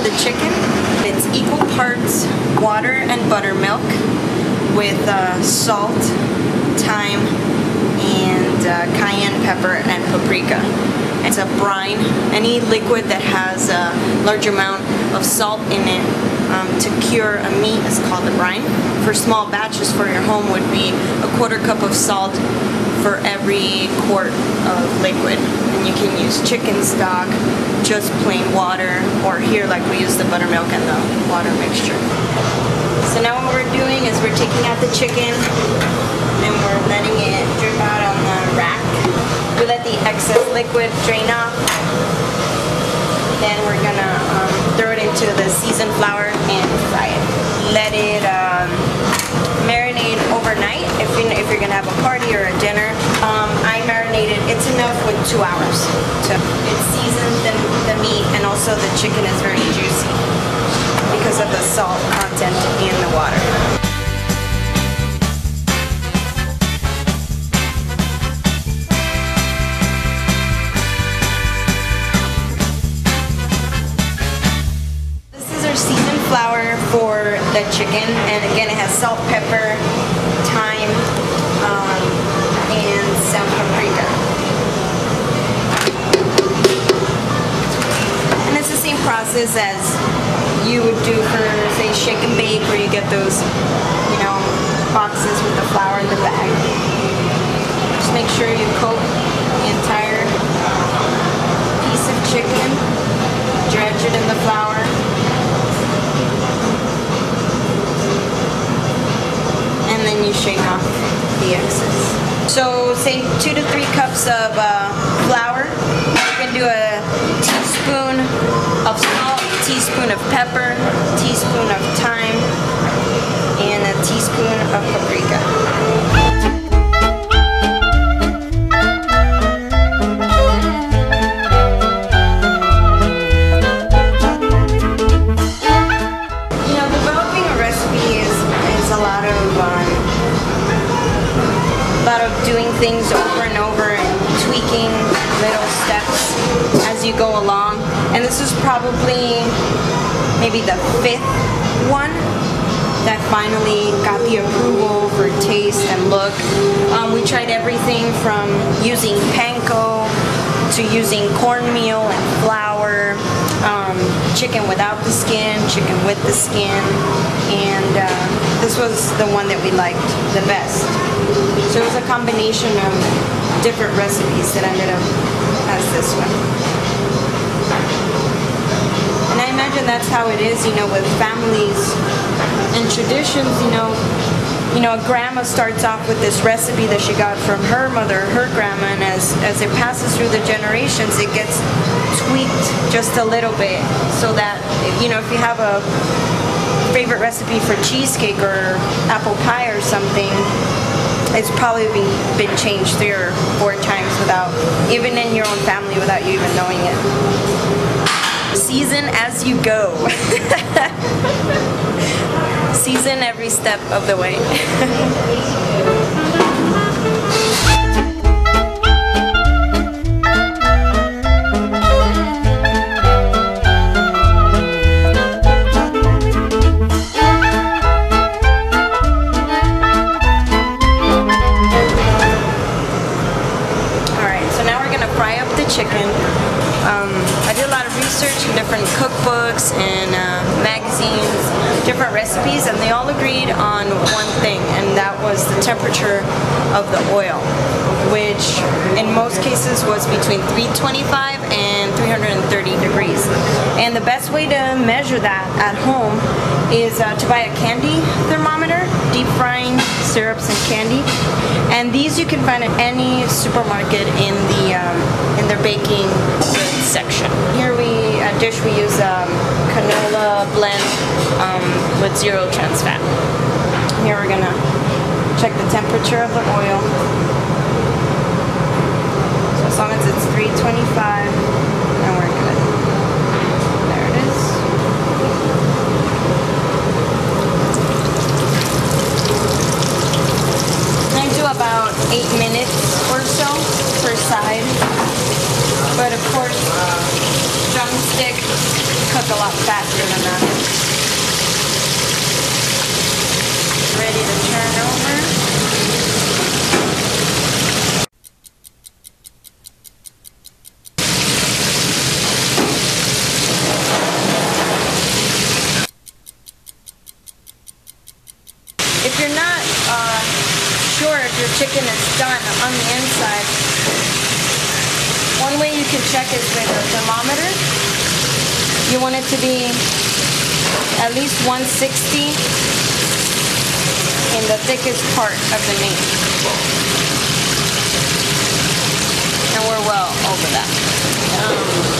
the chicken. It's equal parts water and buttermilk with salt, thyme, and cayenne pepper and paprika. It's a brine. Any liquid that has a large amount of salt in it to cure a meat is called a brine. For small batches for your home would be a 1/4 cup of salt for every quart of liquid. And you can use chicken stock, just plain water, or here like we use the buttermilk and the water mixture. So now what we're doing is we're taking out the chicken and we're letting it drip out on the rack. We let the excess liquid drain off. Then we're gonna throw it into the seasoned flour and fry it. Let it marinate overnight if you're gonna have a party or a dinner. I marinated, it's enough with 2 hours. So it seasons the meat, and also the chicken is very juicy because of the salt content in the water. Seasoned flour for the chicken, and again it has salt, pepper, thyme, and some paprika. And it's the same process as you would do for, say, shake and bake, where you get those, you know, boxes with the flour in the bag. Just make sure you coat the entire piece of chicken, dredge it in the flour. And then you shake off the excess. So say 2 to 3 cups of flour. You can do a teaspoon of salt, teaspoon of pepper, teaspoon of thyme, and a teaspoon of paprika. Doing things over and over and tweaking little steps as you go along. And this is probably maybe the 5th one that finally got the approval for taste and look. We tried everything from using panko to using cornmeal and flour, chicken without the skin, chicken with the skin, and this was the one that we liked the best. So it was a combination of different recipes that ended up as this one. And I imagine that's how it is, you know, with families and traditions. You know, a grandma starts off with this recipe that she got from her mother, her grandma, and as it passes through the generations, it gets tweaked just a little bit, so that, you know, if you have a favorite recipe for cheesecake or apple pie or something, it's probably been changed 3 or 4 times without, even in your own family, without you even knowing it. Season as you go. Season every step of the way. Chicken. I did a lot of research in different cookbooks and magazines, different recipes, and they all agreed on one thing, and that was the temperature of the oil, which in most cases was between 325 and 330 degrees. And the best way to measure that at home is to buy a candy thermometer, deep frying syrups and candy. And these you can find at any supermarket in their baking goods section. Here a dish we use canola blend with 0 trans fat. Here we're gonna check the temperature of the oil. So as long as it's 325, then we're good. There it is. And I do about 8 minutes or so per side. But of course, drumstick cook a lot lot faster than that. Ready to turn over. If you're not sure if your chicken is done on the inside, one way you can check is with a thermometer. You want it to be at least 160 in the thickest part of the meat. And we're well over that.